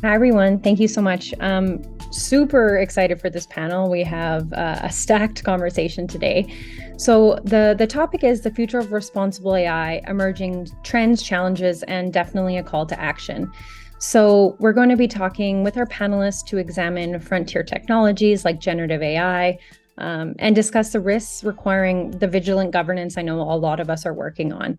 Hi, everyone. Thank you so much. Super excited for this panel. We have a stacked conversation today. So the topic is the future of responsible AI, emerging trends, challenges, and definitely a call to action. So we're going to be talking with our panelists to examine frontier technologies like generative AI, and discuss the risks requiring the vigilant governance I know a lot of us are working on.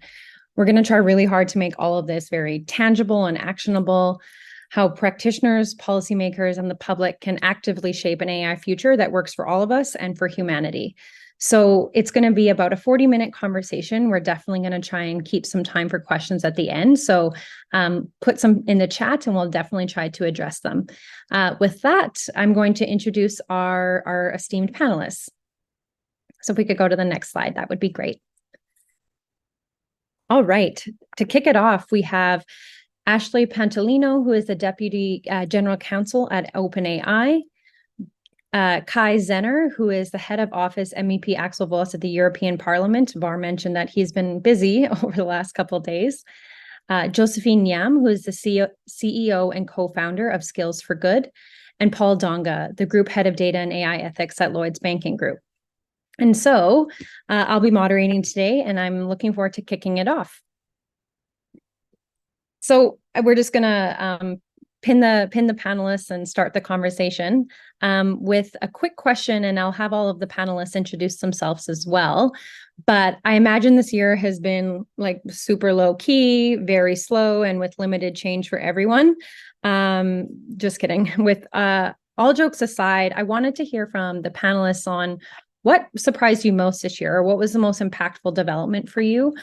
We're going to try really hard to make all of this very tangible and actionable, how practitioners, policymakers, and the public can actively shape an AI future that works for all of us and for humanity. So it's going to be about a 40-minute conversation. We're definitely going to try and keep some time for questions at the end. So put some in the chat and we'll definitely try to address them. With that, I'm going to introduce our esteemed panelists. So if we could go to the next slide, that would be great. All right, to kick it off, we have Ashley Pantuliano, who is the Deputy General Counsel at OpenAI. Kai Zenner, who is the Head of Office MEP Axel Voss at the European Parliament. Var mentioned that he's been busy over the last couple of days. Josephine Yam, who is the CEO and co-founder of Skills for Good. And Paul Dongha, the Group Head of Data and AI Ethics at Lloyd's Banking Group. And so I'll be moderating today, and I'm looking forward to kicking it off. So we're just going to pin the panelists and start the conversation with a quick question, and I'll have all of the panelists introduce themselves as well. But I imagine this year has been like super low key, very slow, and with limited change for everyone. Just kidding. With all jokes aside, I wanted to hear from the panelists on what surprised you most this year, or what was the most impactful development for you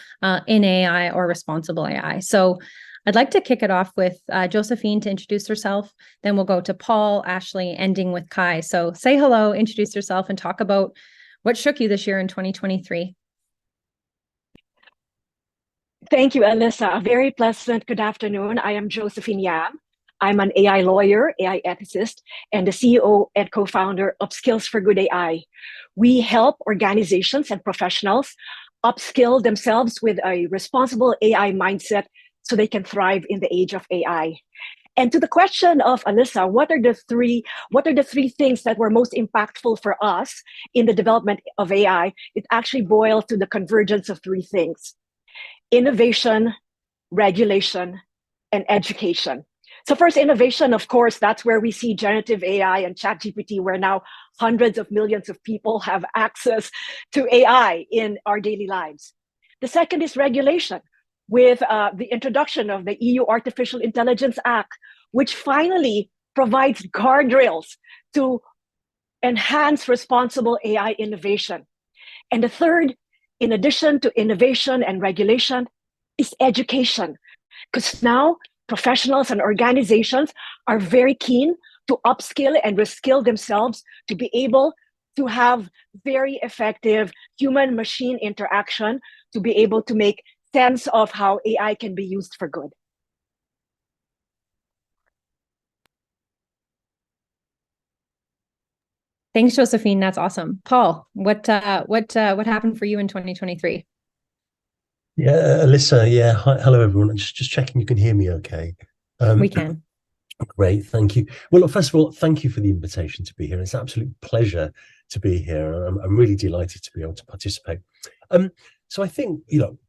in AI or responsible AI? So I'd like to kick it off with Josephine to introduce herself. Then we'll go to Paul, Ashley, ending with Kai. So say hello, introduce yourself, and talk about what shook you this year in 2023. Thank you, Alyssa. A very pleasant good afternoon. I am Josephine Yam. I'm an AI lawyer, AI ethicist, and the CEO and co-founder of Skills for Good AI. We help organizations and professionals upskill themselves with a responsible AI mindset so they can thrive in the age of AI. And to the question of Alyssa, what are the three things that were most impactful for us in the development of AI? It actually boils to the convergence of three things: innovation, regulation, and education. So first, innovation, of course, that's where we see generative AI and ChatGPT, where now hundreds of millions of people have access to AI in our daily lives. The second is regulation, with the introduction of the EU Artificial Intelligence Act, which finally provides guardrails to enhance responsible AI innovation. And the third, in addition to innovation and regulation, is education, because now professionals and organizations are very keen to upskill and reskill themselves to be able to have very effective human-machine interaction, to be able to make sense of how AI can be used for good. Thanks, Josephine. That's awesome. Paul, what happened for you in 2023? Yeah, Alyssa. Yeah, hi, hello everyone. Just checking you can hear me okay. We can. Great, thank you. Well, look, first of all, thank you for the invitation to be here. It's an absolute pleasure to be here. I'm really delighted to be able to participate. So I think,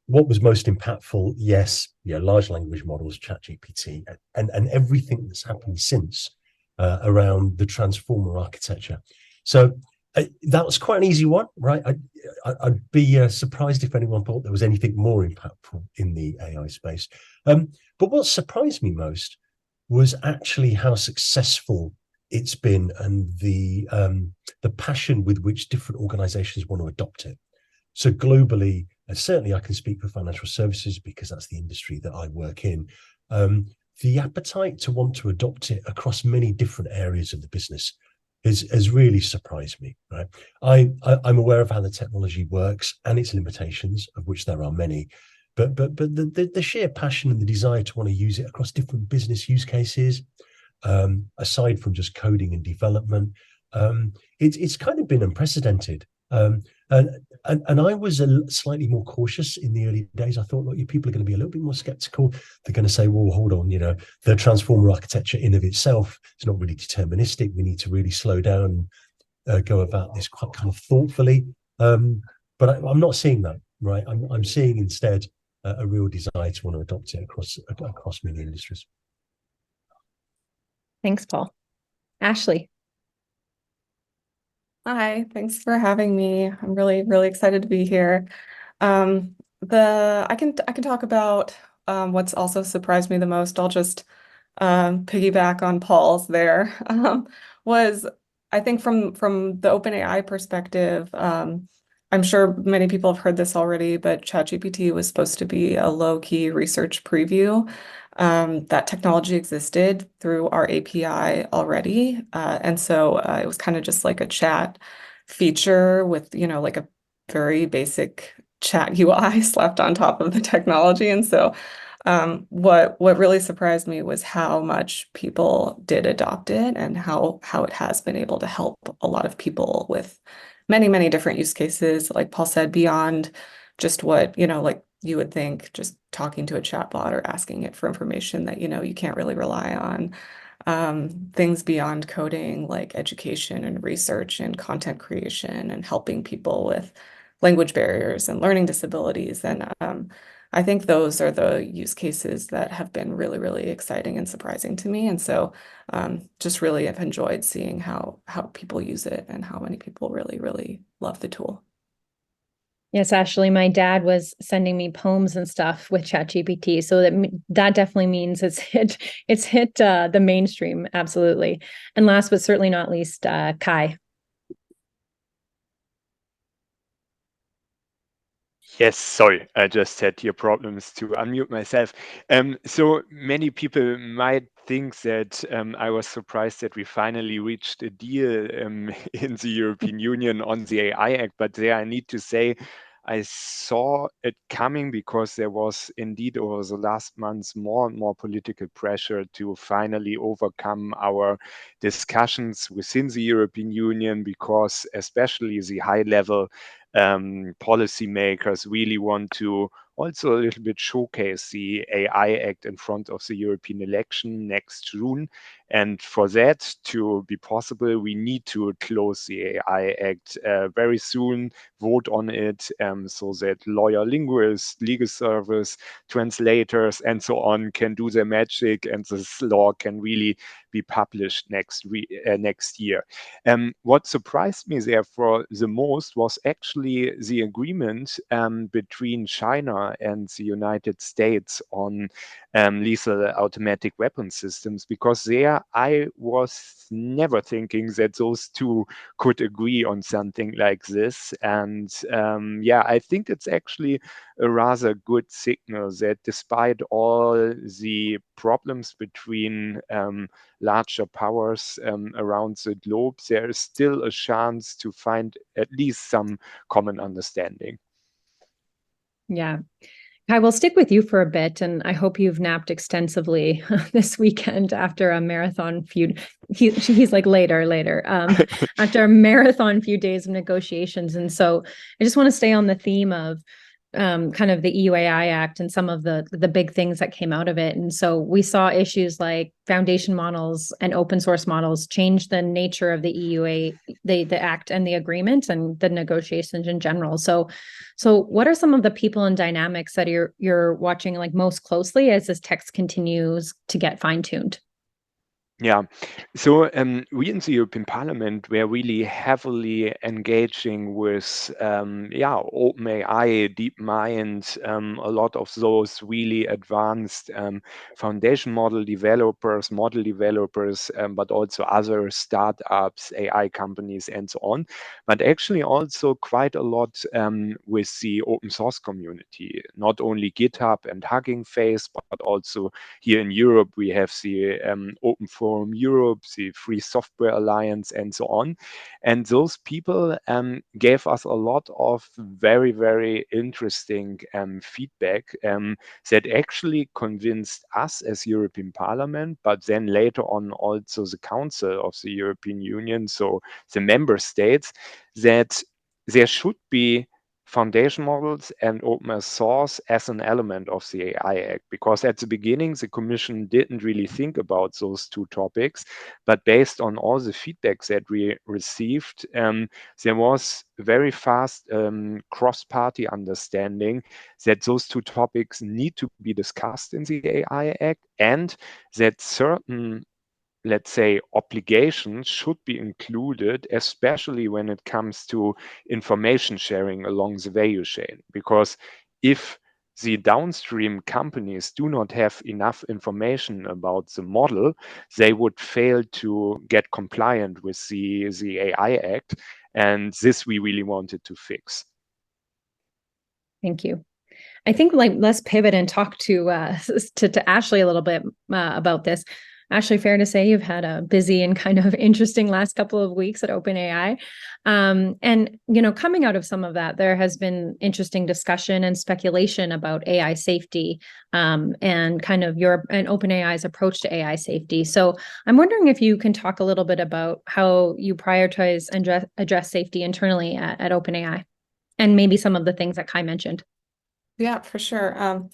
what was most impactful, yes, large language models, ChatGPT, and everything that's happened since around the transformer architecture. So that was quite an easy one, right? I'd be surprised if anyone thought there was anything more impactful in the AI space. But what surprised me most was actually how successful it's been, and the passion with which different organizations want to adopt it. So globally, certainly I can speak for financial services because that's the industry that I work in. The appetite to want to adopt it across many different areas of the business has really surprised me, right? I'm aware of how the technology works and its limitations, of which there are many, but the sheer passion and the desire to want to use it across different business use cases, aside from just coding and development, it's kind of been unprecedented. And I was slightly more cautious in the early days. I thought, look, people are going to be a little bit more skeptical. They're going to say, well, hold on, the transformer architecture in of itself is not really deterministic. We need to really slow down and go about this quite kind of thoughtfully. But I'm not seeing that, right? I'm seeing instead a real desire to want to adopt it across many industries. Thanks, Paul. Ashley. Hi, thanks for having me. I'm really, really excited to be here. I can talk about what's also surprised me the most. I'll just piggyback on Paul's there. Was I think from the OpenAI perspective, I'm sure many people have heard this already, but ChatGPT was supposed to be a low-key research preview. That technology existed through our API already. And so it was kind of just like a chat feature with, like a very basic chat UI slapped on top of the technology. And so what really surprised me was how much people did adopt it and how it has been able to help a lot of people with many, many different use cases, like Paul said, beyond just what, like you would think just talking to a chatbot or asking it for information that, you can't really rely on. Things beyond coding, like education and research and content creation and helping people with language barriers and learning disabilities. And I think those are the use cases that have been really, really exciting and surprising to me. And so just really have enjoyed seeing how people use it and how many people really, really love the tool. Yes, Ashley, my dad was sending me poems and stuff with ChatGPT, so that definitely means it's hit the mainstream, absolutely. And last but certainly not least, Kai. Yes, sorry, I just had your problems to unmute myself. So many people might think that I was surprised that we finally reached a deal in the European Union on the AI Act, but there I need to say I saw it coming because there was indeed over the last months more and more political pressure to finally overcome our discussions within the European Union, because especially the high level policymakers really want to also a little bit showcase the AI Act in front of the European election next June. And for that to be possible, we need to close the AI Act very soon, vote on it, so that lawyer, linguists, legal service, translators, and so on can do their magic, and this law can really be published next year. What surprised me therefore the most was actually the agreement between China and the United States on lethal automatic weapon systems, because there I was never thinking that those two could agree on something like this. And I think it's actually a rather good signal that despite all the problems between larger powers around the globe, there is still a chance to find at least some common understanding. Yeah. I will stick with you for a bit, and I hope you've napped extensively this weekend after a marathon few. He's like later. After a marathon few days of negotiations, and so I just want to stay on the theme of kind of the EU AI Act and some of the big things that came out of it. And so we saw issues like foundation models and open source models change the nature of the the Act and the agreement and the negotiations in general. So what are some of the people and dynamics that you're watching like most closely as this text continues to get fine-tuned? Yeah, so we in the European Parliament were really heavily engaging with OpenAI, DeepMind, a lot of those really advanced foundation model developers, but also other startups, AI companies, and so on. But actually also quite a lot with the open source community, not only GitHub and Hugging Face, but also here in Europe we have the Open Forum Europe, the Free Software Alliance, and so on. And those people gave us a lot of very, very interesting feedback that actually convinced us as European Parliament, but then later on also the Council of the European Union, so the member states, that there should be foundation models and open source as an element of the AI Act, because at the beginning, the Commission didn't really think about those two topics, but based on all the feedback that we received, there was very fast cross-party understanding that those two topics need to be discussed in the AI Act, and that certain, let's say, obligations should be included, especially when it comes to information sharing along the value chain. Because if the downstream companies do not have enough information about the model, they would fail to get compliant with the AI Act. And this we really wanted to fix. Thank you. I think let's pivot and talk to Ashley a little bit about this. Ashley, fair to say you've had a busy and kind of interesting last couple of weeks at OpenAI. And, coming out of some of that, there has been interesting discussion and speculation about AI safety and kind of OpenAI's approach to AI safety. So I'm wondering if you can talk a little bit about how you prioritize and address safety internally at OpenAI, and maybe some of the things that Kai mentioned. Yeah, for sure.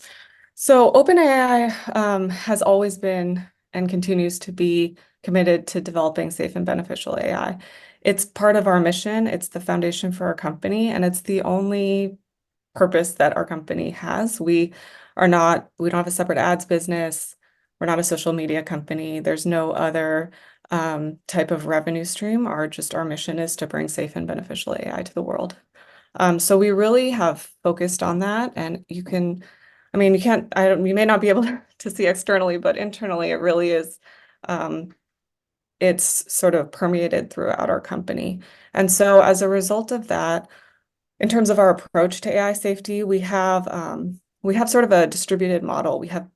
So OpenAI has always been and continues to be committed to developing safe and beneficial AI. It's part of our mission, it's the foundation for our company, and it's the only purpose that our company has. We don't have a separate ads business, we're not a social media company, there's no other type of revenue stream. Our mission is to bring safe and beneficial AI to the world. So we really have focused on that, and you may not be able to see externally, but internally it really is, it's sort of permeated throughout our company. And so as a result of that, in terms of our approach to AI safety, we have sort of a distributed model. We have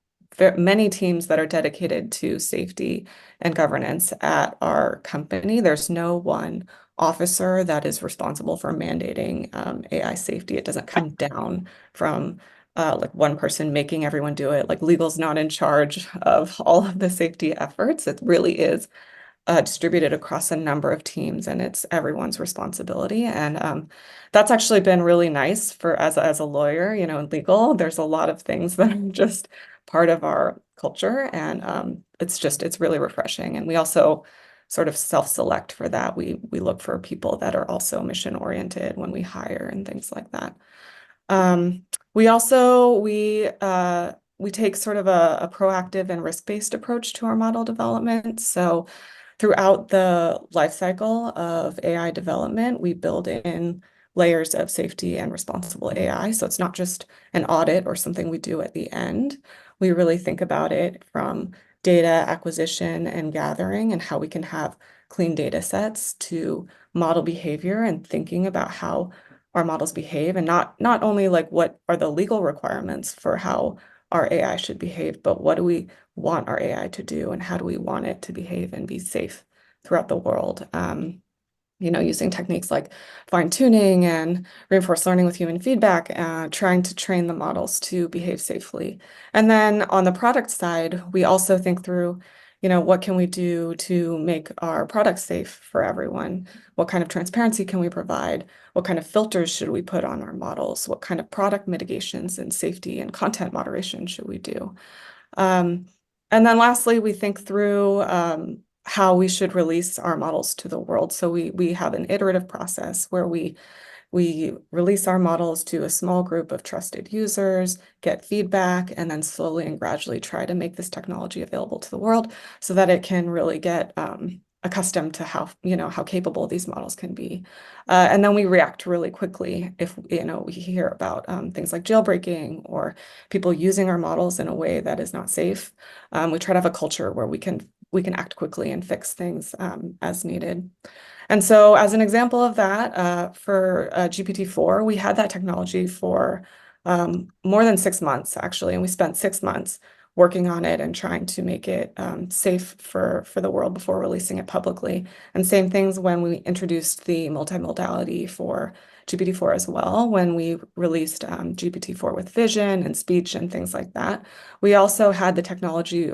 many teams that are dedicated to safety and governance at our company. There's no one officer that is responsible for mandating AI safety. It doesn't come down from like one person making everyone do it. Like, legal's not in charge of all of the safety efforts. It really is distributed across a number of teams, and it's everyone's responsibility. And that's actually been really nice as a lawyer, in legal. There's a lot of things that are just part of our culture, and it's really refreshing. And we also sort of self-select for that. We look for people that are also mission-oriented when we hire and things like that. We take sort of a proactive and risk-based approach to our model development. So throughout the life cycle of AI development, we build in layers of safety and responsible AI. So it's not just an audit or something we do at the end. We really think about it from data acquisition and gathering, and how we can have clean data sets to model behavior, and thinking about how our models behave, and not only like what are the legal requirements for how our AI should behave, but what do we want our AI to do, and how do we want it to behave and be safe throughout the world. Using techniques like fine-tuning and reinforced learning with human feedback, trying to train the models to behave safely. And then on the product side, we also think through, what can we do to make our products safe for everyone? What kind of transparency can we provide? What kind of filters should we put on our models? What kind of product mitigations and safety and content moderation should we do? And then lastly, we think through how we should release our models to the world. So we have an iterative process where we release our models to a small group of trusted users, get feedback, and then slowly and gradually try to make this technology available to the world so that it can really get accustomed to how capable these models can be. And then we react really quickly if we hear about things like jailbreaking or people using our models in a way that is not safe. We try to have a culture where we can act quickly and fix things as needed. And so as an example of that, for GPT-4, we had that technology for more than 6 months, actually, and we spent 6 months working on it and trying to make it safe for the world before releasing it publicly. And same things when we introduced the multimodality for GPT-4 as well. When we released GPT-4 with vision and speech and things like that, we also had the technology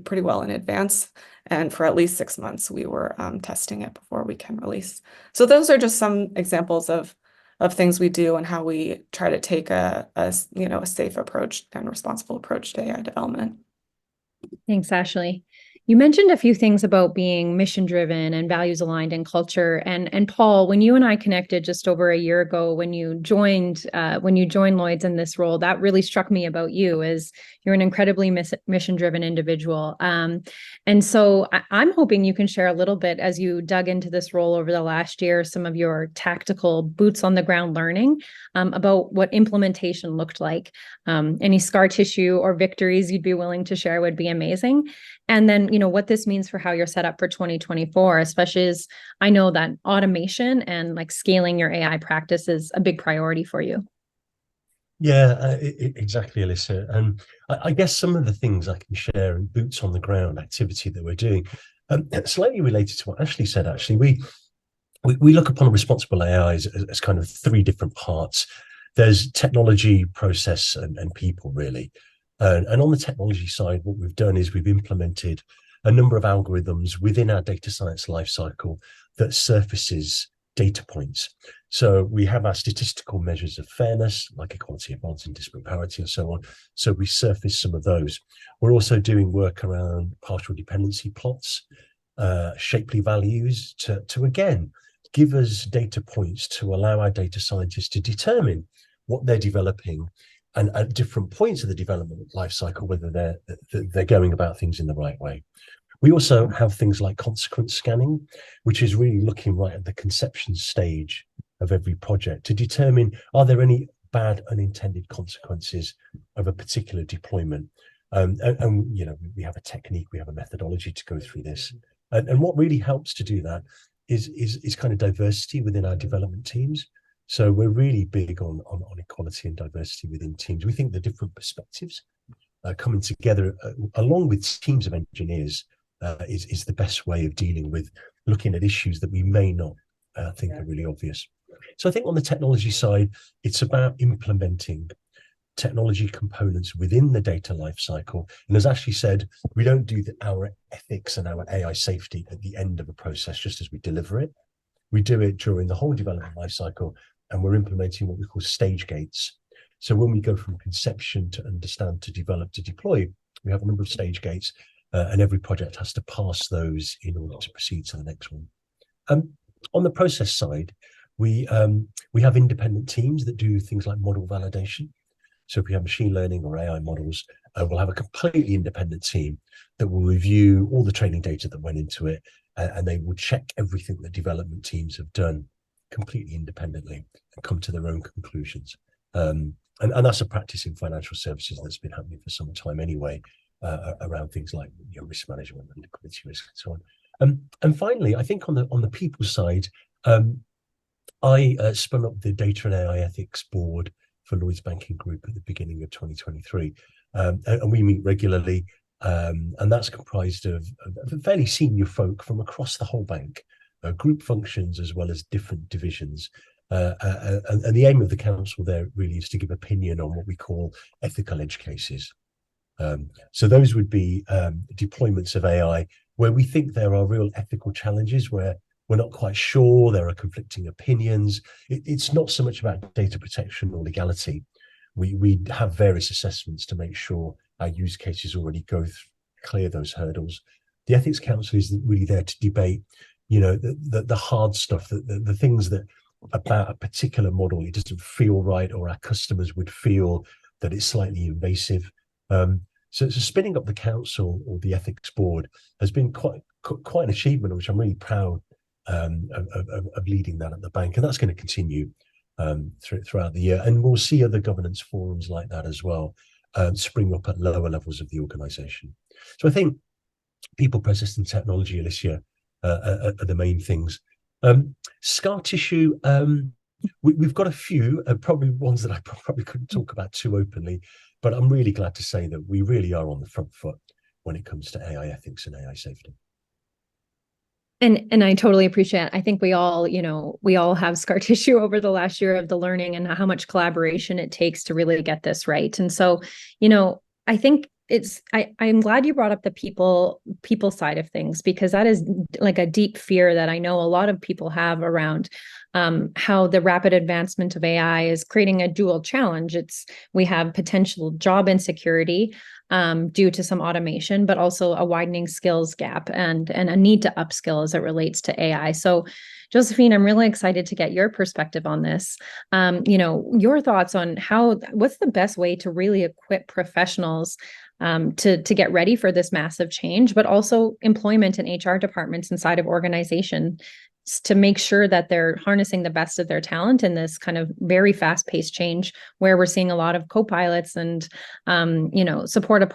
pretty well in advance. And for at least 6 months, we were testing it before we can release. So those are just some examples of things we do and how we try to take a safe approach and responsible approach to AI development. Thanks, Ashley. You mentioned a few things about being mission-driven and values-aligned in culture. And Paul, when you and I connected just over a year ago, when you joined Lloyd's in this role, that really struck me about you, is you're an incredibly mission-driven individual. And so I'm hoping you can share a little bit, as you dug into this role over the last year, some of your tactical boots on the ground learning about what implementation looked like. Any scar tissue or victories you'd be willing to share would be amazing. And then, what this means for how you're set up for 2024, especially as I know that automation and like scaling your AI practice is a big priority for you. Yeah, exactly, Alyssa. And I guess some of the things I can share in boots on the ground activity that we're doing, slightly related to what Ashley said, actually, we look upon responsible AI as kind of three different parts. There's technology, process, and people, really. And on the technology side, what we've done is we've implemented a number of algorithms within our data science lifecycle that surfaces data points. So we have our statistical measures of fairness, like equality of odds and disparate parity and so on. So we surface some of those. We're also doing work around partial dependency plots, shapely values to again, give us data points to allow our data scientists to determine what they're developing and at different points of the development life cycle, whether they're going about things in the right way. We also have things like consequence scanning, which is really looking right at the conception stage of every project to determine, are there any bad unintended consequences of a particular deployment? And we have a technique, we have a methodology to go through this. And what really helps to do that is kind of diversity within our development teams. So we're really big on equality and diversity within teams. We think the different perspectives coming together along with teams of engineers is the best way of dealing with looking at issues that we may not think are really obvious. So I think on the technology side, it's about implementing technology components within the data lifecycle. And as Ashley said, we don't do our ethics and our AI safety at the end of a process just as we deliver it. We do it during the whole development lifecycle, and we're implementing what we call stage gates. So when we go from conception to understand to develop to deploy, we have a number of stage gates, and every project has to pass those in order to proceed to the next one. On the process side, we have independent teams that do things like model validation. So if we have machine learning or AI models, we'll have a completely independent team that will review all the training data that went into it, and they will check everything that development teams have done completely independently and come to their own conclusions. And that's a practice in financial services that's been happening for some time anyway, around things like risk management and liquidity risk and so on. And finally, I think on the people side, I spun up the Data and AI Ethics Board for Lloyd's Banking Group at the beginning of 2023. And we meet regularly, and that's comprised of fairly senior folk from across the whole bank, group functions as well as different divisions. And the aim of the council there really is to give opinion on what we call ethical edge cases. So those would be deployments of AI where we think there are real ethical challenges, where we're not quite sure, there are conflicting opinions. It's not so much about data protection or legality. We have various assessments to make sure our use cases already clear those hurdles. The Ethics Council is really there to debate, the hard stuff, the things that about a particular model, it doesn't feel right, or our customers would feel that it's slightly invasive. So spinning up the council or the ethics board has been quite an achievement, which I'm really proud of leading that at the bank, and that's going to continue throughout the year. And we'll see other governance forums like that as well spring up at lower levels of the organisation. So I think people, process, and technology, Alyssa, are the main things. Scar tissue, we've got a few, probably ones that I probably couldn't talk about too openly, but I'm really glad to say that we really are on the front foot when it comes to AI ethics and AI safety. And I totally appreciate it. I think we all have scar tissue over the last year of the learning and how much collaboration it takes to really get this right. And so, I think I'm glad you brought up the people side of things, because that is like a deep fear that I know a lot of people have around how the rapid advancement of AI is creating a dual challenge. We have potential job insecurity due to some automation, but also a widening skills gap and a need to upskill as it relates to AI. So, Josephine, I'm really excited to get your perspective on this. Your thoughts on what's the best way to really equip professionals to get ready for this massive change, but also employment and HR departments inside of organizations to make sure that they're harnessing the best of their talent in this kind of very fast-paced change, where we're seeing a lot of co-pilots and support of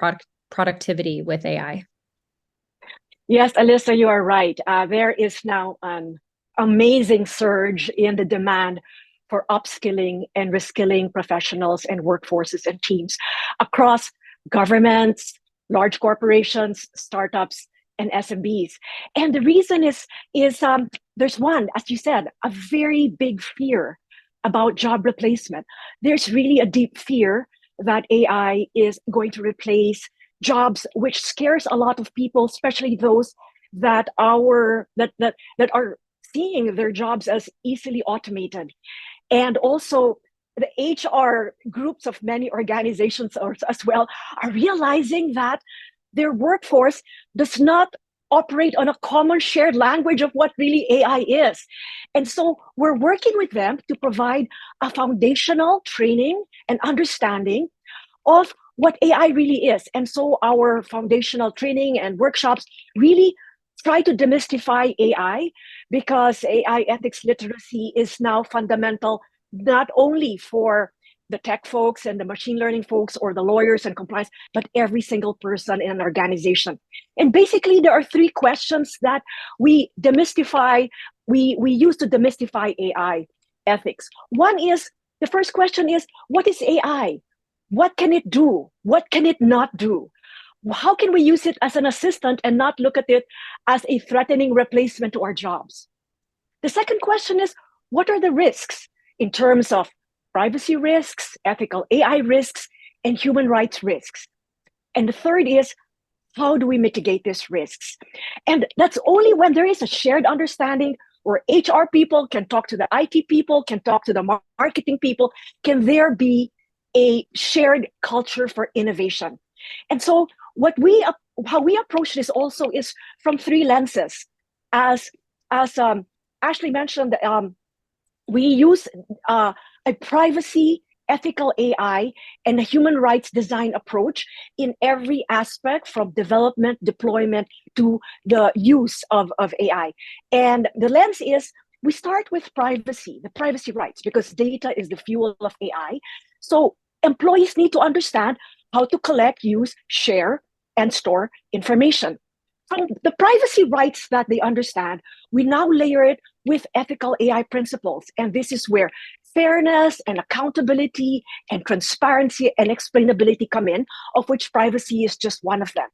productivity with AI. Yes, Alyssa, you are right. There is now an amazing surge in the demand for upskilling and reskilling professionals and workforces and teams across governments, large corporations, startups, and SMBs. And the reason is there's one, as you said, a very big fear about job replacement. There's really a deep fear that AI is going to replace jobs, which scares a lot of people, especially those that are seeing their jobs as easily automated. And also the HR groups of many organizations as well are realizing that their workforce does not operate on a common shared language of what really AI is. And so we're working with them to provide a foundational training and understanding of what AI really is. And so our foundational training and workshops really try to demystify AI, because AI ethics literacy is now fundamental, not only for the tech folks and the machine learning folks or the lawyers and compliance, but every single person in an organization. And basically, there are three questions that we demystify, we use to demystify AI ethics. The first question is, what is AI? What can it do? What can it not do? How can we use it as an assistant and not look at it as a threatening replacement to our jobs? The second question is, what are the risks in terms of privacy risks, ethical AI risks, and human rights risks? And the third is, how do we mitigate these risks? And that's only when there is a shared understanding where HR people can talk to the IT people, can talk to the marketing people, can there be a shared culture for innovation. And so how we approach this also is from three lenses. As Ashley mentioned, we use a privacy, ethical AI, and a human rights design approach in every aspect, from development, deployment, to the use of AI. And the lens is, we start with privacy, the privacy rights, because data is the fuel of AI. So employees need to understand how to collect, use, share, and store information. From the privacy rights that they understand, we now layer it with ethical AI principles. And this is where fairness and accountability and transparency and explainability come in, of which privacy is just one of them.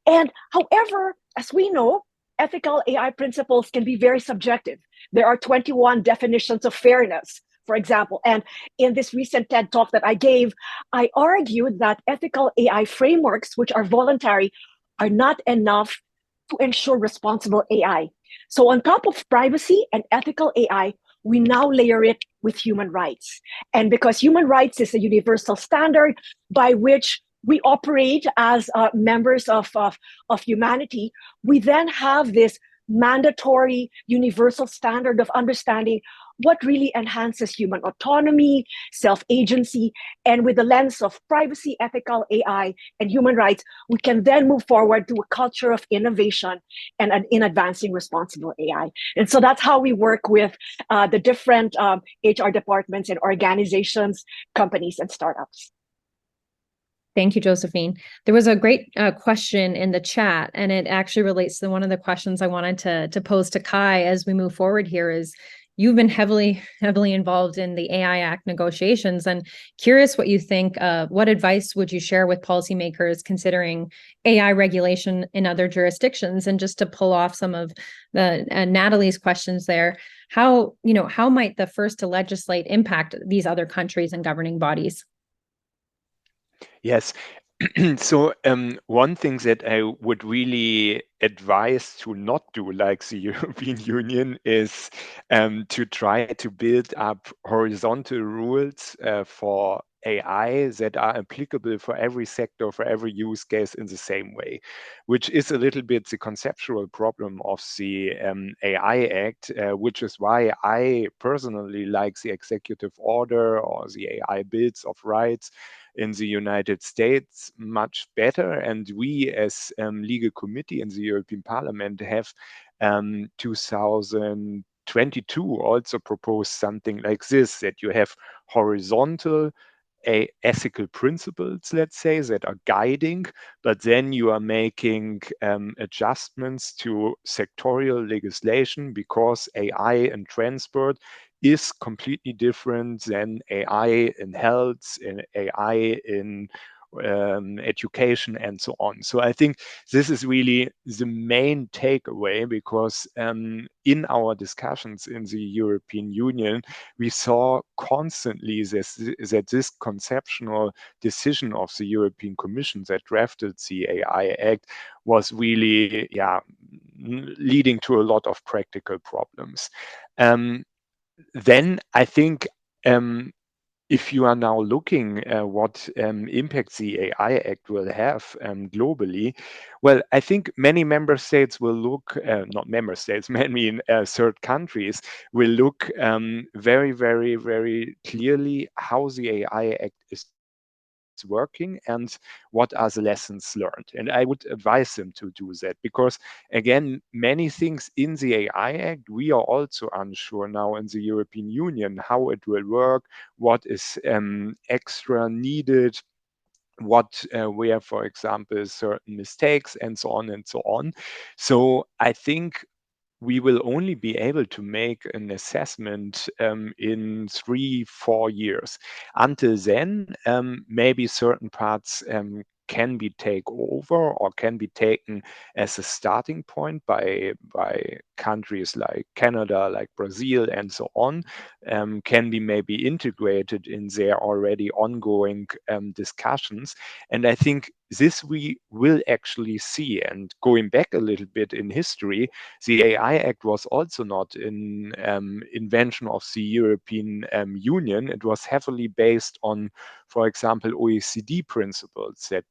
And however, as we know, ethical AI principles can be very subjective. There are 21 definitions of fairness, for example. And in this recent TED talk that I gave, I argued that ethical AI frameworks, which are voluntary, are not enough to ensure responsible AI. So on top of privacy and ethical AI, we now layer it with human rights. And because human rights is a universal standard by which we operate as members of humanity, we then have this mandatory universal standard of understanding what really enhances human autonomy, self-agency, and with the lens of privacy, ethical AI, and human rights, we can then move forward to a culture of innovation and in advancing responsible AI. And so that's how we work with the different HR departments and organizations, companies, and startups. Thank you, Josephine. There was a great question in the chat, and it actually relates to one of the questions I wanted to pose to Kai as we move forward here. Is you've been heavily involved in the AI Act negotiations, and curious what you think. What advice would you share with policymakers considering AI regulation in other jurisdictions? And just to pull off some of the Natalie's questions there, how might the first to legislate impact these other countries and governing bodies? Yes, So one thing that I would really advise to not do, like the European Union, is to try to build up horizontal rules for AI that are applicable for every sector, for every use case in the same way, which is a little bit the conceptual problem of the AI Act, which is why I personally like the executive order or the AI Bills of Rights in the United States much better. And we as legal committee in the European Parliament have 2022 also proposed something like this, that you have horizontal ethical principles, let's say, that are guiding, but then you are making adjustments to sectorial legislation because AI and transport is completely different than AI in health, in AI in education, and so on. So I think this is really the main takeaway, because in our discussions in the European Union, we saw constantly that this conceptual decision of the European Commission that drafted the AI Act was really, leading to a lot of practical problems. Then I think if you are now looking at what impact the AI Act will have globally, well, I think many member states will look, not member states, many third countries will look very, very, very clearly how the AI Act is working and what are the lessons learned. And I would advise them to do that, because again, many things in the AI Act, we are also unsure now in the European Union how it will work, what is extra needed, what where, for example, certain mistakes, and so on and so on. So I think we will only be able to make an assessment in 3-4 years. Until then, maybe certain parts can be taken over or can be taken as a starting point by countries like Canada, like Brazil, and so on, can be maybe integrated in their already ongoing discussions. And I think this we will actually see. And going back a little bit in history, the AI Act was also not an invention of the European Union. It was heavily based on, for example, OECD principles that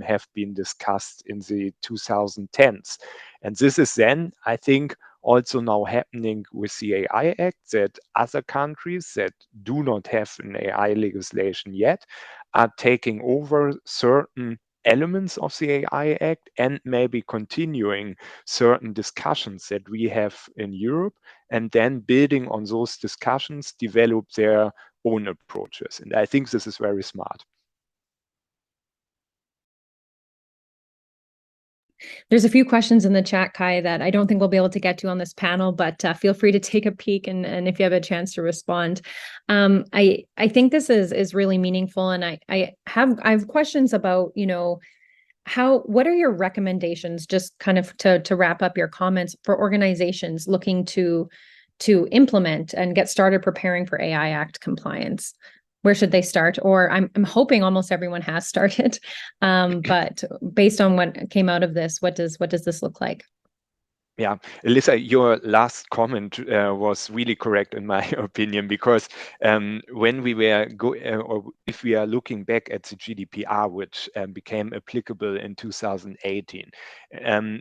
have been discussed in the 2010s. And this is then, I think, also now happening with the AI Act, that other countries that do not have an AI legislation yet are taking over certain elements of the AI Act and maybe continuing certain discussions that we have in Europe, and then building on those discussions, develop their own approaches. And I think this is very smart. There's a few questions in the chat, Kai, that I don't think we'll be able to get to on this panel, but feel free to take a peek and if you have a chance to respond. I think this is really meaningful, and I have questions about, what are your recommendations, just kind of to wrap up your comments, for organizations looking to implement and get started preparing for AI Act compliance? Where should they start? Or I'm hoping almost everyone has started, but based on what came out of this, what does this look like? Yeah, Alyssa, your last comment was really correct in my opinion, because when we were or if we are looking back at the GDPR, which became applicable in 2018,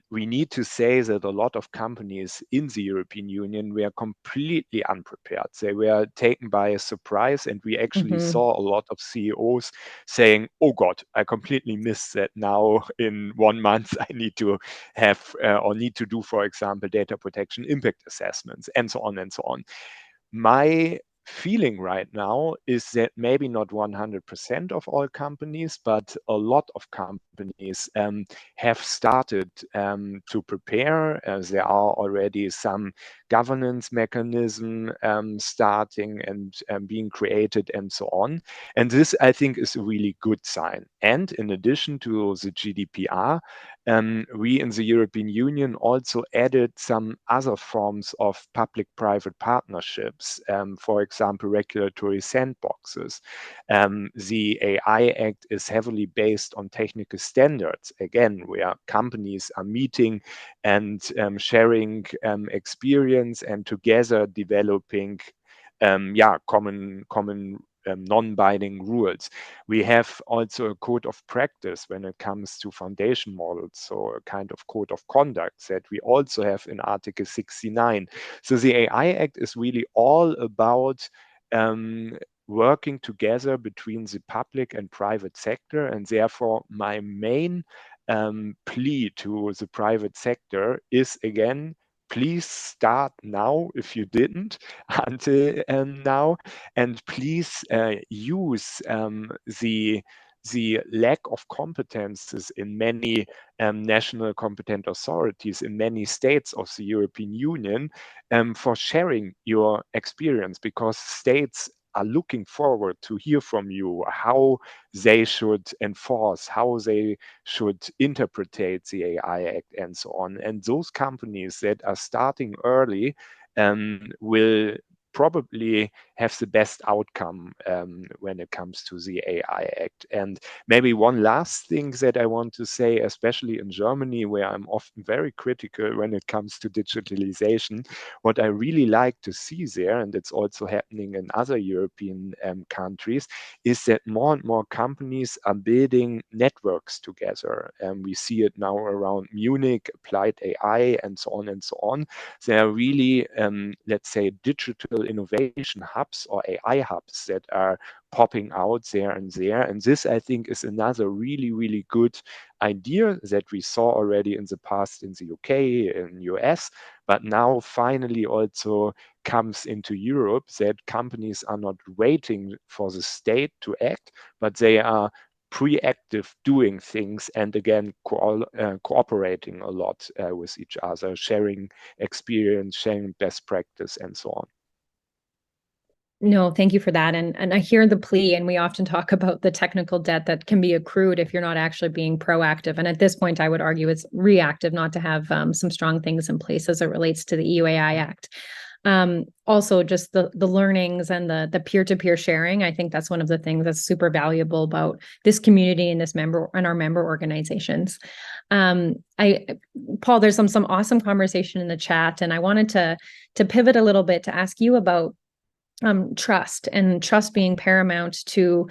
we need to say that a lot of companies in the European Union were completely unprepared. They were taken by a surprise, and we actually saw a lot of CEOs saying, "Oh God, I completely missed that. Now in 1 month, I need to have or need to do, for example, data protection impact assessments," and so on and so on. My feeling right now is that maybe not 100% of all companies, but a lot of companies have started to prepare. There are already some governance mechanism starting and being created and so on. And this, I think, is a really good sign. And in addition to the GDPR, we in the European Union also added some other forms of public-private partnerships, for example, regulatory sandboxes. The AI Act is heavily based on technical standards, again, where companies are meeting and sharing experience and together developing common non-binding rules. We have also a code of practice when it comes to foundation models, so a kind of code of conduct that we also have in Article 69. So the AI Act is really all about working together between the public and private sector, and therefore my main plea to the private sector is, again, please start now if you didn't until now, and please use the lack of competences in many national competent authorities in many states of the European Union for sharing your experience, because states are looking forward to hear from you how they should enforce, how they should interpret the AI Act and so on. And those companies that are starting early will probably have the best outcome when it comes to the AI Act. And maybe one last thing that I want to say, especially in Germany, where I'm often very critical when it comes to digitalization, what I really like to see there, and it's also happening in other European countries, is that more and more companies are building networks together. And we see it now around Munich, Applied AI, and so on and so on. There are really, let's say, digital innovation hubs or AI hubs that are popping out there and there. And this, I think, is another really, really good idea that we saw already in the past in the UK, in US, but now finally also comes into Europe, that companies are not waiting for the state to act, but they are pre-active doing things, and again cooperating a lot with each other, sharing experience, sharing best practice, and so on. No, thank you for that. And I hear the plea, and we often talk about the technical debt that can be accrued if you're not actually being proactive. And at this point, I would argue it's reactive not to have some strong things in place as it relates to the EU-AI Act. Also, just the learnings and the peer-to-peer sharing. I think that's one of the things that's super valuable about this community and our member organizations. Paul, there's some awesome conversation in the chat, and I wanted to pivot a little bit to ask you about trust, and trust being paramount to,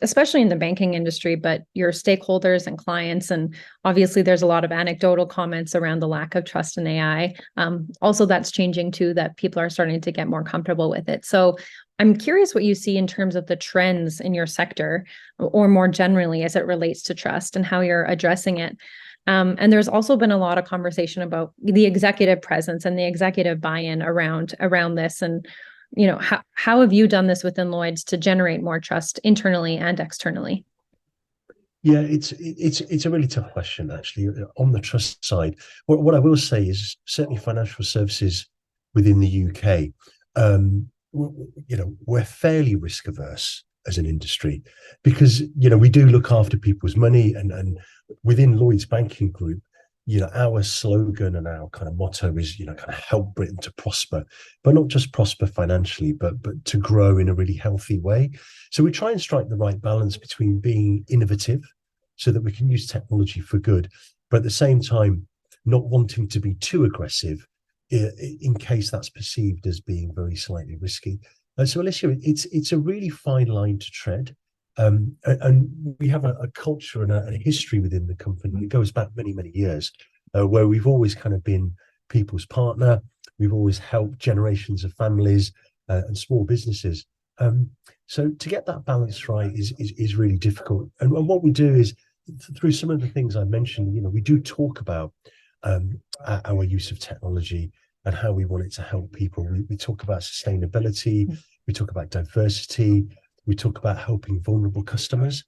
especially in the banking industry, but your stakeholders and clients. And obviously there's a lot of anecdotal comments around the lack of trust in AI. Also, that's changing too, that people are starting to get more comfortable with it. So I'm curious what you see in terms of the trends in your sector, or more generally as it relates to trust and how you're addressing it. And there's also been a lot of conversation about the executive presence and the executive buy-in around this. And how have you done this within Lloyd's to generate more trust internally and externally? Yeah, it's a really tough question, actually. On the trust side, what I will say is certainly financial services within the UK, we're fairly risk averse as an industry, because we do look after people's money, and within Lloyd's Banking Group, our slogan and our kind of motto is, kind of help Britain to prosper, but not just prosper financially, but to grow in a really healthy way. So we try and strike the right balance between being innovative so that we can use technology for good, but at the same time, not wanting to be too aggressive in case that's perceived as being very slightly risky. So Alyssa, it's a really fine line to tread. And we have a culture and a history within the company that goes back many, many years, where we've always kind of been people's partner. We've always helped generations of families and small businesses. So to get that balance right is really difficult. And what we do is, through some of the things I mentioned, we do talk about our use of technology and how we want it to help people. We talk about sustainability. We talk about diversity. We talk about helping vulnerable customers.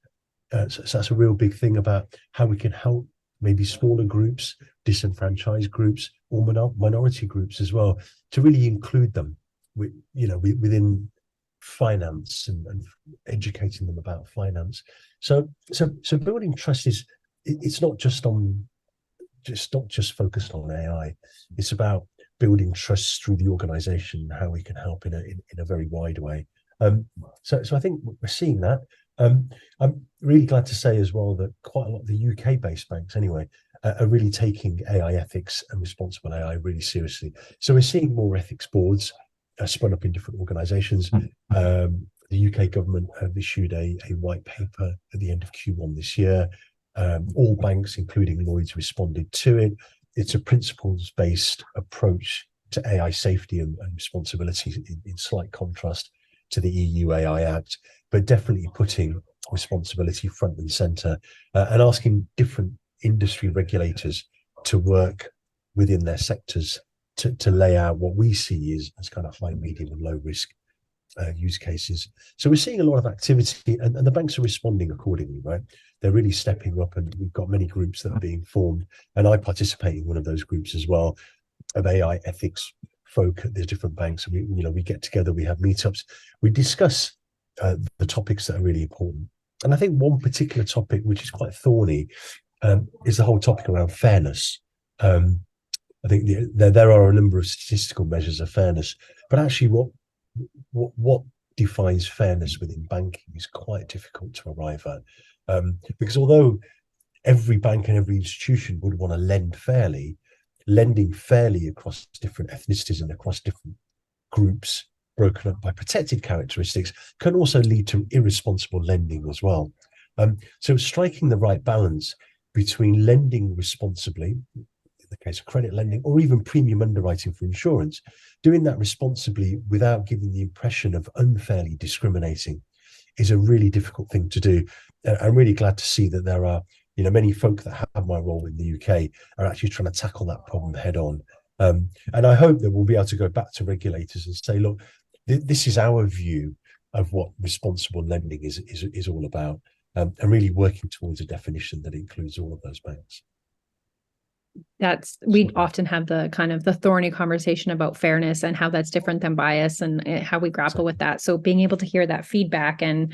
So that's a real big thing about how we can help maybe smaller groups, disenfranchised groups, or minority groups as well, to really include them within finance and educating them about finance. So building trust it's not just focused on AI. It's about building trust through the organization, how we can help in a very wide way. So I think we're seeing that. I'm really glad to say as well that quite a lot of the UK-based banks, anyway, are really taking AI ethics and responsible AI really seriously. So we're seeing more ethics boards spun up in different organisations. The UK government have issued a white paper at the end of Q1 this year. All banks, including Lloyds, responded to it. It's a principles-based approach to AI safety and responsibility, in slight contrast to the EU AI Act, but definitely putting responsibility front and centre, and asking different industry regulators to work within their sectors to lay out what we see as kind of high, medium and low risk use cases. So we're seeing a lot of activity, and the banks are responding accordingly, right? They're really stepping up, and we've got many groups that are being formed, and I participate in one of those groups as well, of AI ethics folk at the different banks. And we get together, we have meetups, we discuss the topics that are really important. And I think one particular topic which is quite thorny is the whole topic around fairness. I think there are a number of statistical measures of fairness, but actually what defines fairness within banking is quite difficult to arrive at, because although every bank and every institution would want to lend fairly, lending fairly across different ethnicities and across different groups broken up by protected characteristics can also lead to irresponsible lending as well. So striking the right balance between lending responsibly, in the case of credit lending, or even premium underwriting for insurance, doing that responsibly without giving the impression of unfairly discriminating is a really difficult thing to do. I'm really glad to see that there are many folk that have my role in the UK are actually trying to tackle that problem head on. And I hope that we'll be able to go back to regulators and say, look, this is our view of what responsible lending is all about, and really working towards a definition that includes all of those banks. We often have the kind of the thorny conversation about fairness and how that's different than bias and how we grapple with that. So being able to hear that feedback and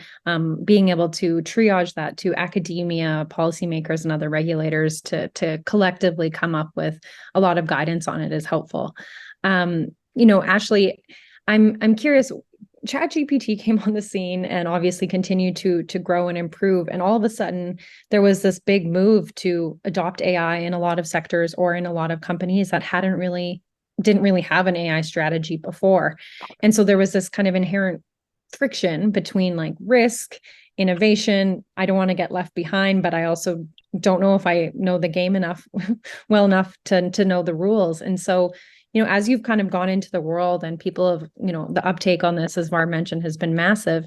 being able to triage that to academia, policymakers, and other regulators to collectively come up with a lot of guidance on it is helpful. Ashley, I'm curious. ChatGPT came on the scene and obviously continued to grow and improve. And all of a sudden, there was this big move to adopt AI in a lot of sectors or in a lot of companies that didn't really have an AI strategy before. And so there was this kind of inherent friction between like risk, innovation. I don't want to get left behind, but I also don't know if I know the game well enough to know the rules. And so as you've kind of gone into the world and people have, the uptake on this, as Var mentioned, has been massive.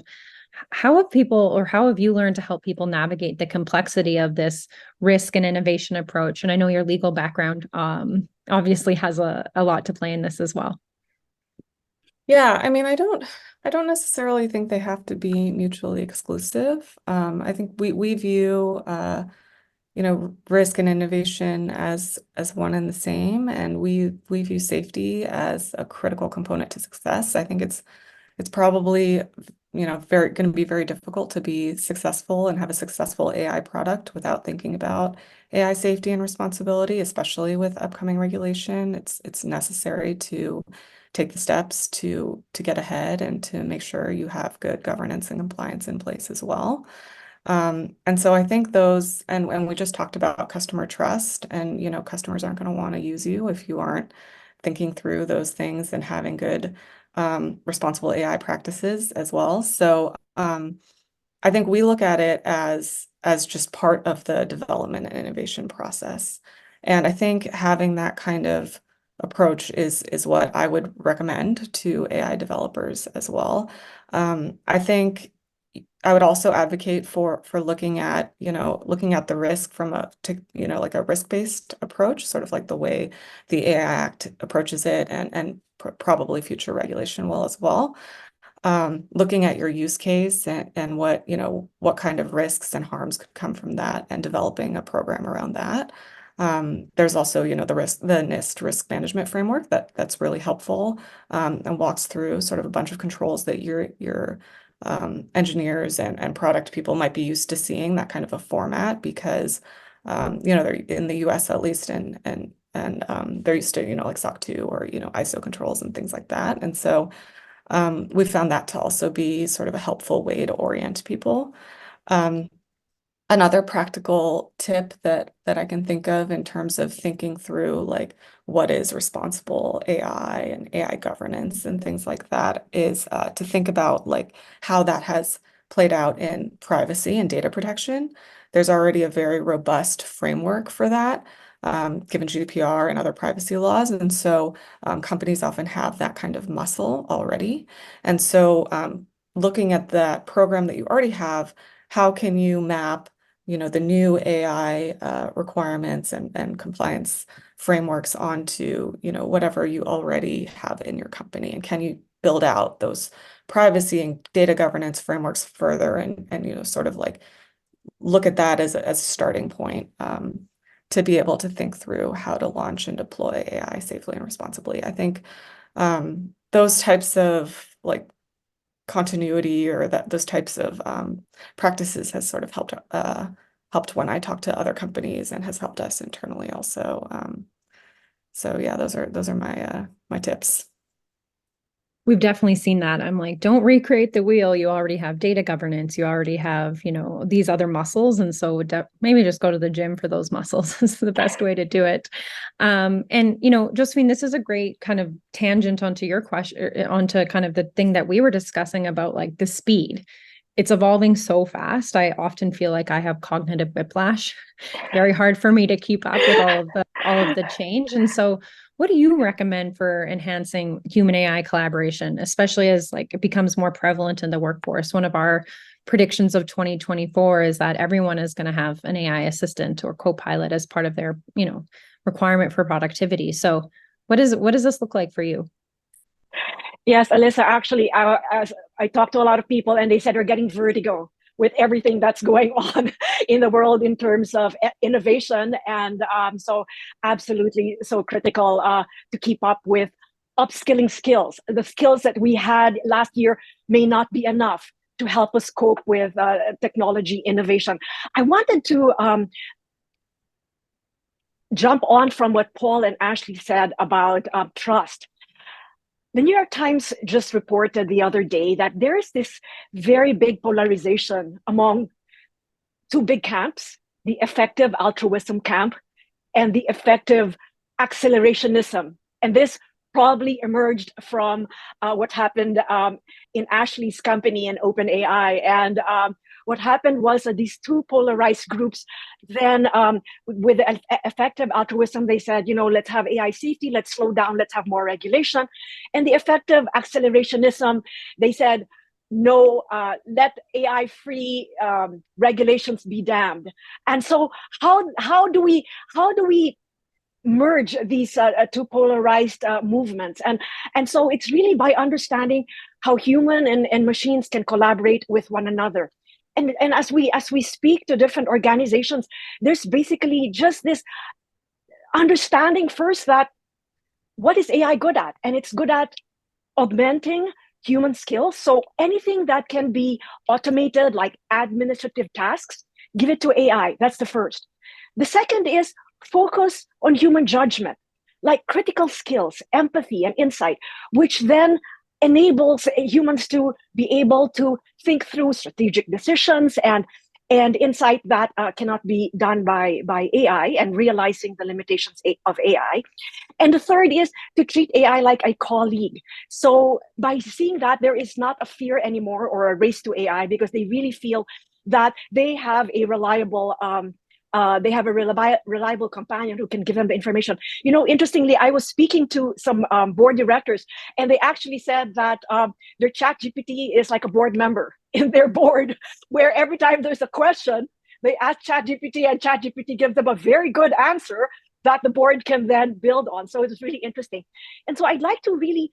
How have you learned to help people navigate the complexity of this risk and innovation approach? And I know your legal background obviously has a lot to play in this as well. Yeah, I mean, I don't necessarily think they have to be mutually exclusive. I think we view risk and innovation as one and the same, and we view safety as a critical component to success. I think it's probably going to be very difficult to be successful and have a successful AI product without thinking about AI safety and responsibility, especially with upcoming regulation. It's necessary to take the steps to get ahead and to make sure you have good governance and compliance in place as well. And so I think those, and we just talked about customer trust, and customers aren't going to want to use you if you aren't thinking through those things and having good responsible AI practices as well. So I think we look at it as just part of the development and innovation process. And I think having that kind of approach is what I would recommend to AI developers as well. I think I would also advocate for looking at the risk from like a risk-based approach, sort of like the way the AI Act approaches it, and probably future regulation will as well. looking at your use case and what, what kind of risks and harms could come from that, and developing a program around that. There's also, the NIST risk management framework that's really helpful, and walks through sort of a bunch of controls that your engineers and product people might be used to seeing, that kind of a format, because they're in the US at least, and they're used to, like SOC 2 or, ISO controls and things like that. And so we found that to also be sort of a helpful way to orient people. Another practical tip that I can think of in terms of thinking through like what is responsible AI and AI governance and things like that is to think about like how that has played out in privacy and data protection. There's already a very robust framework for that, given GDPR and other privacy laws. And so companies often have that kind of muscle already. And so looking at that program that you already have, how can you map the new AI requirements and compliance frameworks onto, whatever you already have in your company? And can you build out those privacy and data governance frameworks further and sort of like look at that as a starting point to be able to think through how to launch and deploy AI safely and responsibly? I think those types of like continuity or those types of practices has sort of helped when I talk to other companies, and has helped us internally also. So yeah, those are my tips. We've definitely seen that. I'm like, don't recreate the wheel. You already have data governance. You already have, these other muscles. And so maybe just go to the gym for those muscles is the best way to do it. And, Josephine, this is a great kind of tangent onto your question, onto kind of the thing that we were discussing about like the speed. It's evolving so fast. I often feel like I have cognitive whiplash. Very hard for me to keep up with all of the change. And so what do you recommend for enhancing human AI collaboration, especially as like it becomes more prevalent in the workforce? One of our predictions of 2024 is that everyone is going to have an AI assistant or co-pilot as part of their, requirement for productivity. So what does this look like for you? Yes, Alyssa, actually, as I talked to a lot of people and they said they're getting vertigo with everything that's going on in the world in terms of innovation. And so absolutely so critical to keep up with upskilling skills. The skills that we had last year may not be enough to help us cope with technology innovation. I wanted to jump on from what Paul and Ashley said about trust. The New York Times just reported the other day that there is this very big polarization among two big camps, the effective altruism camp and the effective accelerationism. And this probably emerged from what happened in Ashley's company in OpenAI. And what happened was these two polarized groups, then with the effective altruism, they said, let's have AI safety, let's slow down, let's have more regulation. And the effective accelerationism, they said, no, let AI-free regulations be damned. And so how do we merge these two polarized movements? And so it's really by understanding how human and machines can collaborate with one another. And as we speak to different organizations, there's basically just this understanding first that what is AI good at? And it's good at augmenting human skills. So anything that can be automated, like administrative tasks, give it to AI. That's the first. The second is focus on human judgment, like critical skills, empathy, and insight, which then enables humans to be able to think through strategic decisions and insight that cannot be done by AI, and realizing the limitations of AI. And the third is to treat AI like a colleague. So by seeing that there is not a fear anymore or a race to AI, because they really feel that they have a reliable reliable companion who can give them the information. Interestingly, I was speaking to some board directors, and they actually said that their ChatGPT is like a board member in their board, where every time there's a question, they ask ChatGPT, and ChatGPT gives them a very good answer that the board can then build on. So it's really interesting. And so I'd like to really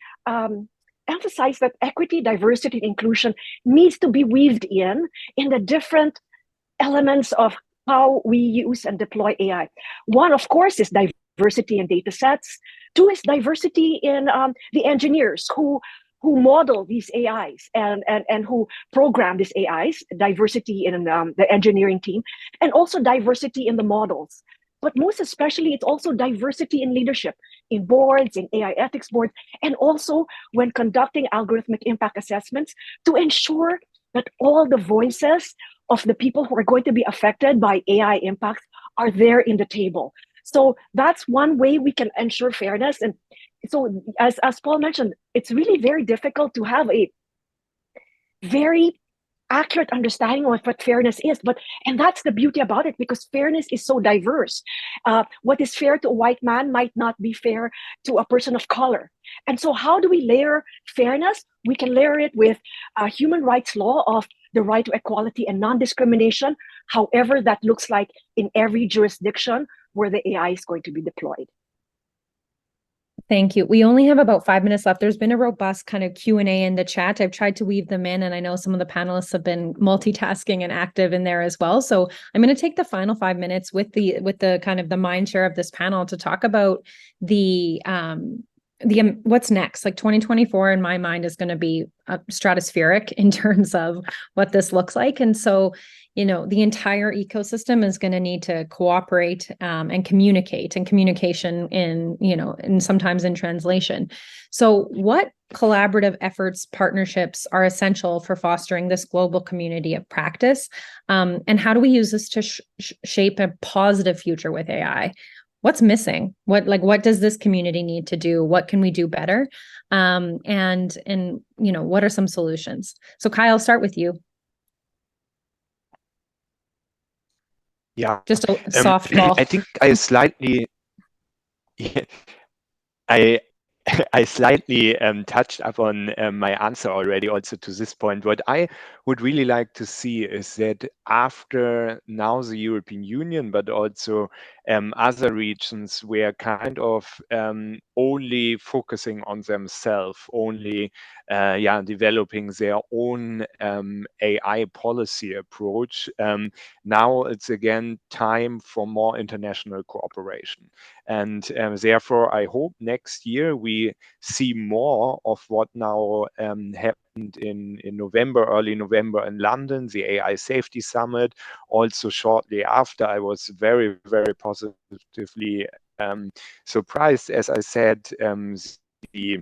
emphasize that equity, diversity, and inclusion needs to be weaved in the different elements of how we use and deploy AI. One, of course, is diversity in data sets. Two is diversity in the engineers who model these AIs and who program these AIs, diversity in the engineering team, and also diversity in the models. But most especially, it's also diversity in leadership, in boards, in AI ethics boards, and also when conducting algorithmic impact assessments to ensure that all the voices of the people who are going to be affected by AI impacts are there in the table. So that's one way we can ensure fairness. And so as Paul mentioned, it's really very difficult to have a very accurate understanding of what fairness is, and that's the beauty about it, because fairness is so diverse. What is fair to a white man might not be fair to a person of color. And so how do we layer fairness? We can layer it with human rights law of the right to equality and non-discrimination, however that looks like in every jurisdiction where the AI is going to be deployed. Thank you. We only have about 5 minutes left. There's been a robust kind of Q&A in the chat. I've tried to weave them in, and I know some of the panelists have been multitasking and active in there as well. So I'm going to take the final 5 minutes with the kind of the mind share of this panel to talk about the what's next. Like 2024 in my mind is going to be stratospheric in terms of what this looks like. And so, the entire ecosystem is going to need to cooperate and communicate, and communication and sometimes in translation. So what collaborative efforts, partnerships are essential for fostering this global community of practice? And how do we use this to shape a positive future with AI? What's missing? What does this community need to do? What can we do better? And what are some solutions? So Kai, I'll start with you. Yeah, just a softball. I think I slightly, I slightly touched upon my answer already also to this point. What I would really like to see is that after now the European Union, but also other regions were kind of only focusing on themselves, only developing their own AI policy approach. Now it's again time for more international cooperation. And therefore, I hope next year we see more of what now happened in November, early November in London, the AI Safety Summit. Also shortly after, I was very, very positively surprised, as I said, the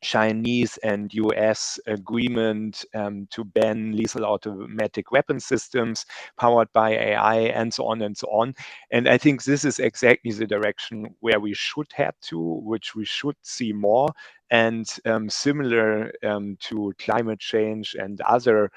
Chinese and US agreement to ban lethal automatic weapon systems powered by AI, and so on and so on. And I think this is exactly the direction where we should head to, which we should see more. And similar to climate change and other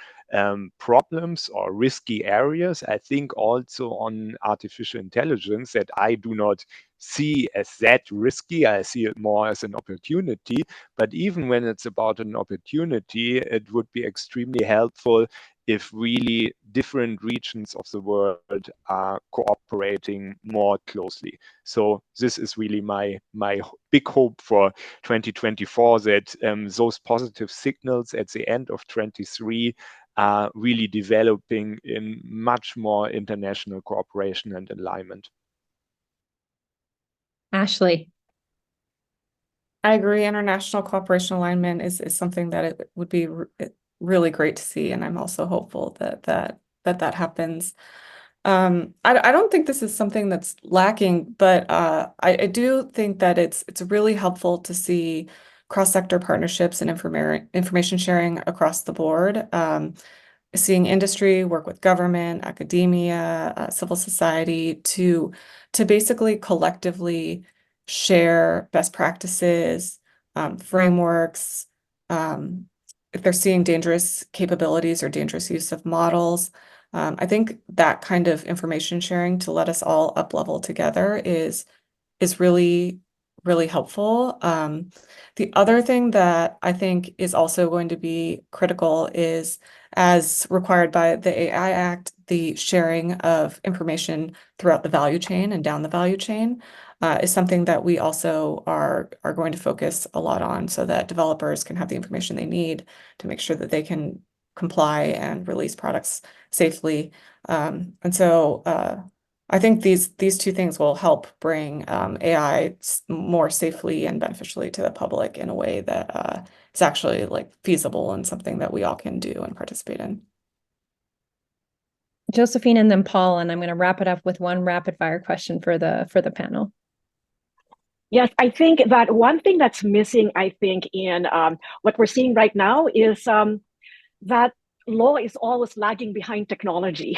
problems or risky areas, I think also on artificial intelligence that I do not see as that risky. I see it more as an opportunity. But even when it's about an opportunity, it would be extremely helpful if really different regions of the world are cooperating more closely. So this is really my big hope for 2024, that those positive signals at the end of 23 are really developing in much more international cooperation and alignment. Ashley. I agree. International cooperation alignment is something that it would be really great to see, and I'm also hopeful that happens. I don't think this is something that's lacking, but I do think that it's really helpful to see cross-sector partnerships and information sharing across the board. Seeing industry work with government, academia, civil society to basically collectively share best practices, frameworks, if they're seeing dangerous capabilities or dangerous use of models. I think that kind of information sharing to let us all up level together is really, really helpful. The other thing that I think is also going to be critical is, as required by the AI Act, the sharing of information throughout the value chain and down the value chain. is something that we also are going to focus a lot on so that developers can have the information they need to make sure that they can comply and release products safely. And so I think these two things will help bring AI more safely and beneficially to the public in a way that is actually like feasible and something that we all can do and participate in. Josephine and then Paul, and I'm going to wrap it up with one rapid fire question for the panel. Yes, I think that one thing that's missing, I think, in what we're seeing right now is that law is always lagging behind technology.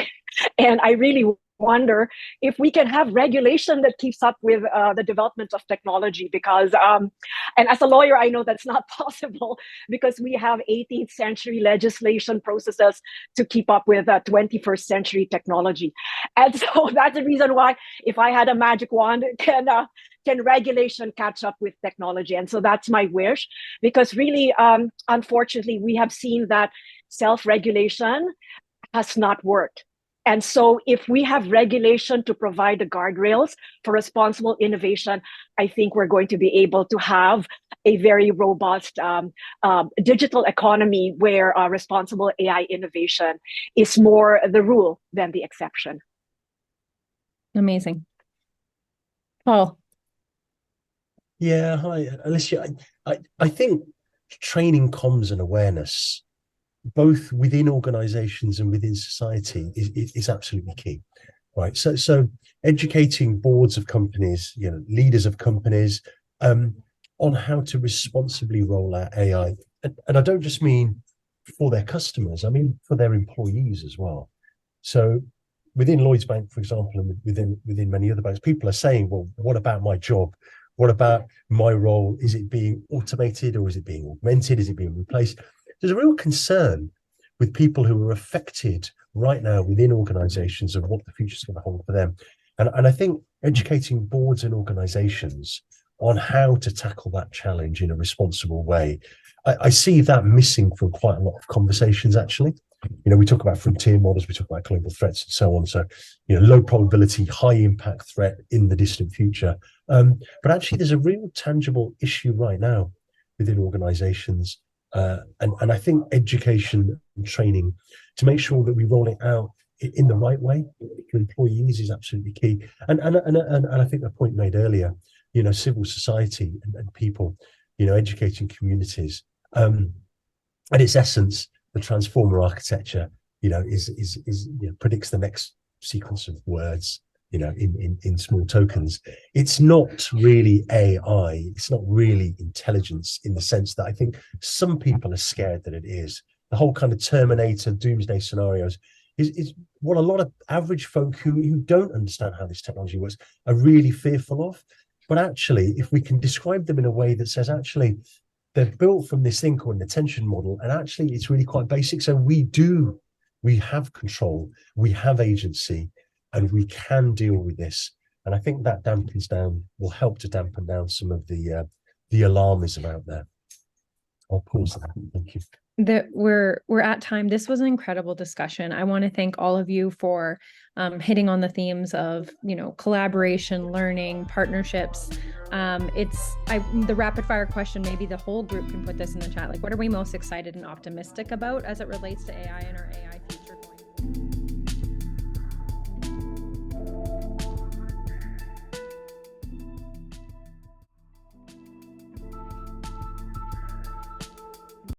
And I really wonder if we can have regulation that keeps up with the development of technology, because, and as a lawyer, I know that's not possible because we have 18th century legislation processes to keep up with 21st century technology. And so that's the reason why, if I had a magic wand, can regulation catch up with technology? And so that's my wish, because really, unfortunately, we have seen that self-regulation has not worked. And so if we have regulation to provide the guardrails for responsible innovation, I think we're going to be able to have a very robust digital economy where responsible AI innovation is more the rule than the exception. Amazing. Paul. Yeah, hi, Alyssa. I think training comms and awareness, both within organizations and within society, is absolutely key, right? So educating boards of companies, leaders of companies, on how to responsibly roll out AI. And I don't just mean for their customers, I mean for their employees as well. So within Lloyds Bank, for example, and within many other banks, people are saying, well, what about my job? What about my role? Is it being automated, or is it being augmented? Is it being replaced? There's a real concern with people who are affected right now within organizations of what the future is going to hold for them. And I think educating boards and organizations on how to tackle that challenge in a responsible way, I see that missing from quite a lot of conversations, actually. We talk about frontier models, we talk about global threats and so on. So, low probability, high impact threat in the distant future. But actually, there's a real tangible issue right now within organizations. And I think education and training to make sure that we roll it out in the right way for employees is absolutely key. And I think the point made earlier, civil society and people, educating communities. At its essence, the transformer architecture, predicts the next sequence of words, in small tokens. It's not really AI. It's not really intelligence in the sense that I think some people are scared that it is. The whole kind of Terminator doomsday scenarios is what a lot of average folk who don't understand how this technology works are really fearful of. But actually, if we can describe them in a way that says, actually, they're built from this thing called an attention model, and actually it's really quite basic. So we have control, we have agency, and we can deal with this. And I think that will help to dampen down some of the alarmism out there. I'll pause there. Thank you. We're at time. This was an incredible discussion. I want to thank all of you for hitting on the themes of collaboration, learning, partnerships. The rapid fire question. Maybe the whole group can put this in the chat. Like, what are we most excited and optimistic about as it relates to AI and our AI